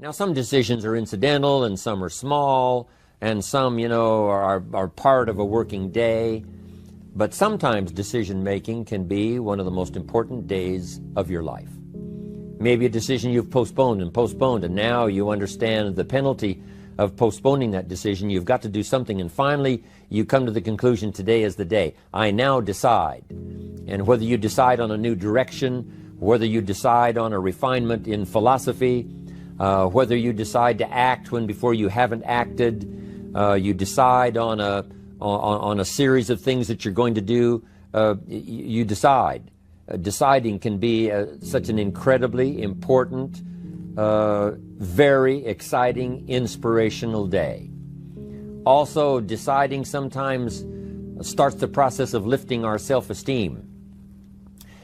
Now, some decisions are incidental and some are small and some, are part of a working day. But sometimes decision-making can be one of the most important days of your life. Maybe a decision you've postponed, and now you understand the penalty of postponing that decision. You've got to do something, and finally you come to the conclusion, today is the day. I now decide. And whether you decide on a new direction, whether you decide on a refinement in philosophy, whether you decide to act when before you haven't acted, you decide on a series of things that you're going to do, you decide. Deciding can be such an incredibly important, very exciting, inspirational day. Also, deciding sometimes starts the process of lifting our self-esteem.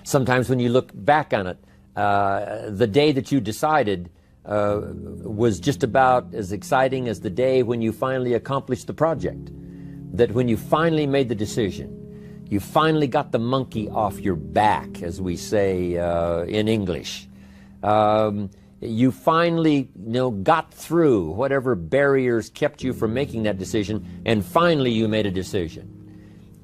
Sometimes when you look back on it, the day that you decided was just about as exciting as the day when you finally accomplished the project. That when you finally made the decision, you finally got the monkey off your back, as we say in English. You finally got through whatever barriers kept you from making that decision, and finally you made a decision.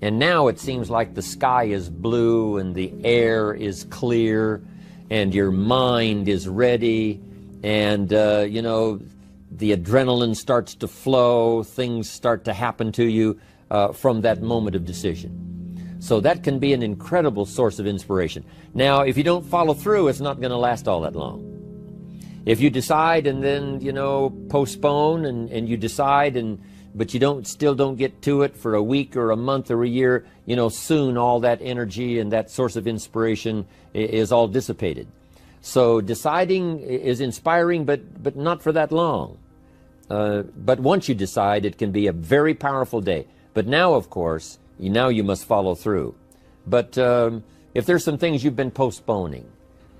And now it seems like the sky is blue and the air is clear and your mind is ready, and the adrenaline starts to flow, things start to happen to you from that moment of decision. So that can be an incredible source of inspiration. Now, if you don't follow through, it's not going to last all that long. If you decide and then, postpone and you decide, but you still don't get to it for a week or a month or a year, soon all that energy and that source of inspiration is all dissipated. So deciding is inspiring, but not for that long. But once you decide, it can be a very powerful day. But now, of course, you must follow through. But if there's some things you've been postponing,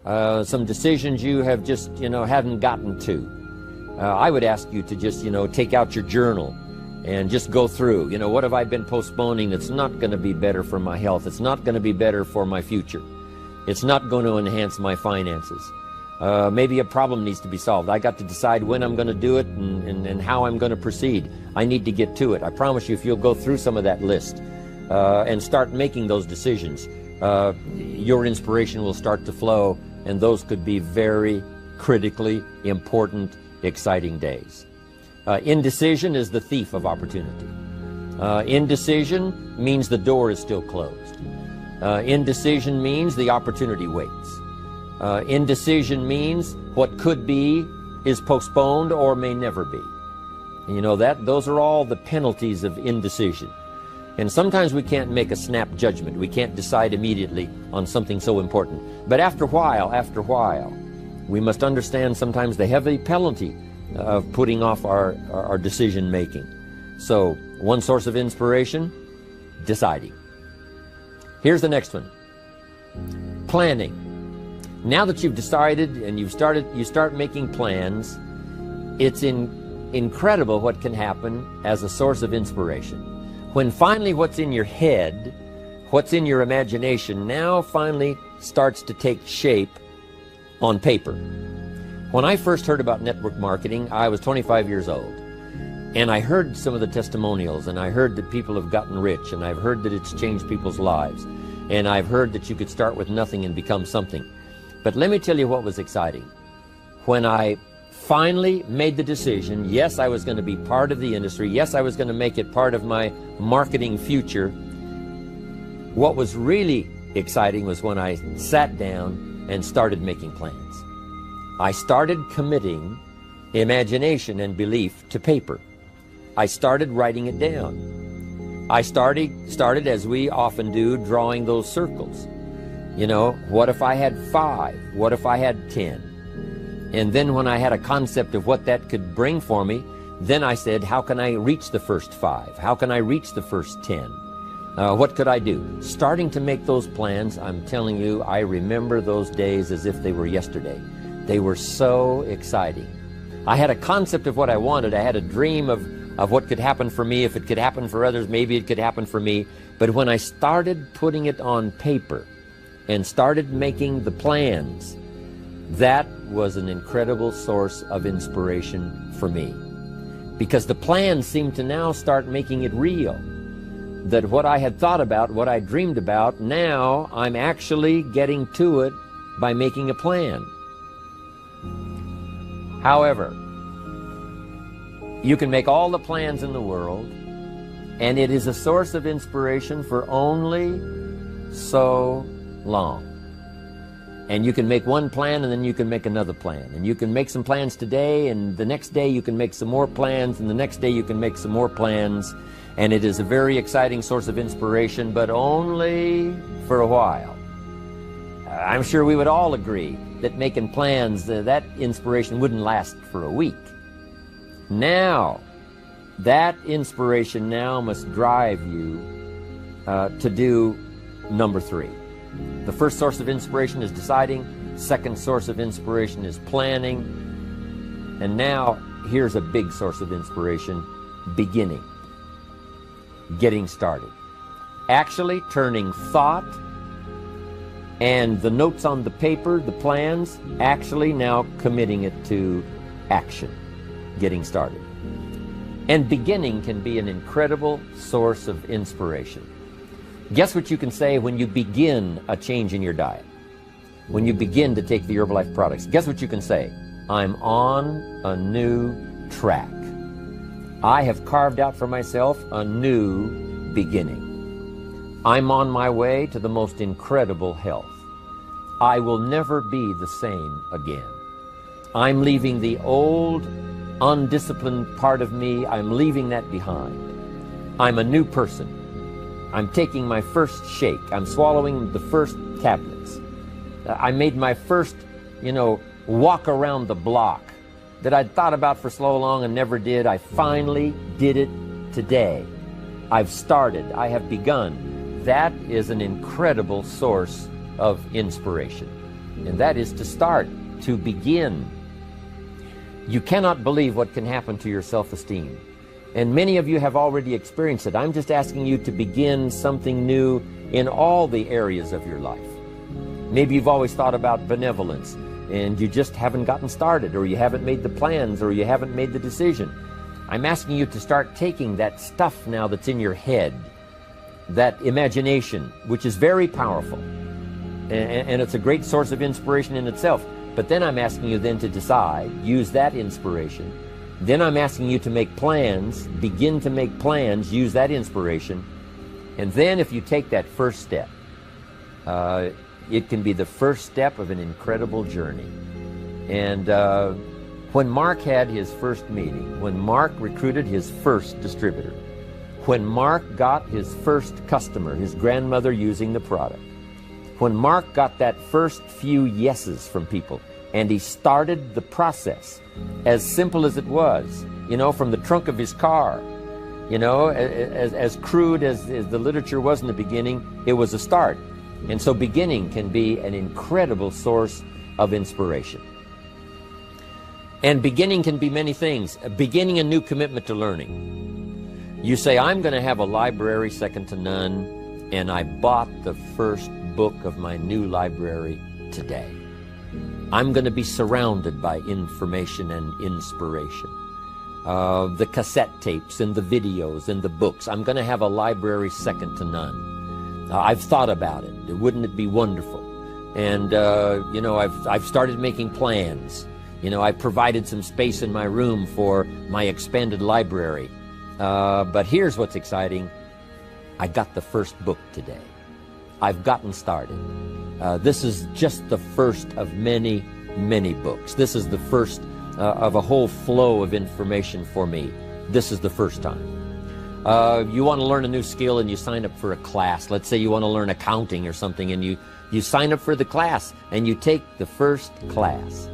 some decisions you have just, haven't gotten to, I would ask you to just, take out your journal and just go through, what have I been postponing that's not going to be better for my health? It's not going to be better for my future. It's not going to enhance my finances. Maybe a problem needs to be solved. I got to decide when I'm going to do it and how I'm going to proceed. I need to get to it. I promise you, if you'll go through some of that list and start making those decisions, your inspiration will start to flow, and those could be very critically important, exciting days. Indecision is the thief of opportunity. Indecision means the door is still closed. Indecision means the opportunity waits. Indecision means what could be is postponed or may never be. Those are all the penalties of indecision. And sometimes we can't make a snap judgment. We can't decide immediately on something so important. But after a while, we must understand sometimes the heavy penalty of putting off our decision making. So, one source of inspiration, deciding. Here's the next one. Planning. Now that you've decided and you start making plans, it's incredible what can happen as a source of inspiration. When finally what's in your head, what's in your imagination, now finally starts to take shape on paper. When I first heard about network marketing, I was 25 years old. And I heard some of the testimonials, and I heard that people have gotten rich, and I've heard that it's changed people's lives. And I've heard that you could start with nothing and become something. But let me tell you what was exciting. When I finally made the decision, yes, I was going to be part of the industry, yes, I was going to make it part of my marketing future, what was really exciting was when I sat down and started making plans. I started committing imagination and belief to paper. I started writing it down. I started, as we often do, drawing those circles. What if I had 5? What if I had 10? And then when I had a concept of what that could bring for me, then I said, how can I reach the first 5? How can I reach the first 10? What could I do? Starting to make those plans, I'm telling you, I remember those days as if they were yesterday. They were so exciting. I had a concept of what I wanted. I had a dream of what could happen for me. If it could happen for others, maybe it could happen for me. But when I started putting it on paper and started making the plans, That was an incredible source of inspiration for me, because the plans seemed to now start making it real. That what I had thought about, what I dreamed about, now I'm actually getting to it by making a plan. However, you can make all the plans in the world, and it is a source of inspiration for only so long. And you can make one plan, and then you can make another plan. And you can make some plans today, and the next day you can make some more plans, and the next day you can make some more plans. And it is a very exciting source of inspiration, but only for a while. I'm sure we would all agree that making plans, that inspiration wouldn't last for a week. Now, that inspiration now must drive you to do number 3. The first source of inspiration is deciding. Second source of inspiration is planning. And now, here's a big source of inspiration: beginning. Getting started. Actually turning thought and the notes on the paper, the plans, actually now committing it to action. Getting started. And beginning can be an incredible source of inspiration. Guess what you can say when you begin a change in your diet? When you begin to take the Herbalife products, guess what you can say? I'm on a new track. I have carved out for myself a new beginning. I'm on my way to the most incredible health. I will never be the same again. I'm leaving the old, undisciplined part of me. I'm leaving that behind. I'm a new person. I'm taking my first shake. I'm swallowing the first tablets. I made my first, walk around the block that I'd thought about for so long and never did. I finally did it today. I've started. I have begun. That is an incredible source of inspiration. And that is to start, to begin. You cannot believe what can happen to your self-esteem. And many of you have already experienced it. I'm just asking you to begin something new in all the areas of your life. Maybe you've always thought about benevolence, and you just haven't gotten started, or you haven't made the plans, or you haven't made the decision. I'm asking you to start taking that stuff now that's in your head, that imagination, which is very powerful, and it's a great source of inspiration in itself. But then I'm asking you then to decide, use that inspiration. Then I'm asking you to make plans, begin to make plans, use that inspiration. And then if you take that first step, it can be the first step of an incredible journey. And when Mark had his first meeting, when Mark recruited his first distributor, when Mark got his first customer, his grandmother using the product, when Mark got that first few yeses from people, and he started the process, as simple as it was, from the trunk of his car, as crude as the literature was in the beginning, it was a start. And so beginning can be an incredible source of inspiration. And beginning can be many things. Beginning a new commitment to learning. You say, I'm going to have a library second to none, and I bought the first book of my new library today. I'm going to be surrounded by information and inspiration. The cassette tapes and the videos and the books. I'm going to have a library second to none. I've thought about it. Wouldn't it be wonderful? And, I've started making plans. I provided some space in my room for my expanded library. But here's what's exciting. I got the first book today. I've gotten started. This is just the first of many, many books. This is the first of a whole flow of information for me. This is the first time. You want to learn a new skill and you sign up for a class. Let's say you want to learn accounting or something, and you sign up for the class and you take the first class.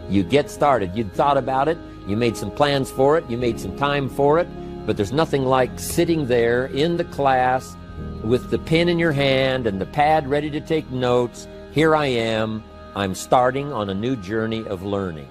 You get started. You thought about it. You made some plans for it. You made some time for it. But there's nothing like sitting there in the class with the pen in your hand and the pad ready to take notes. Here I am. I'm starting on a new journey of learning.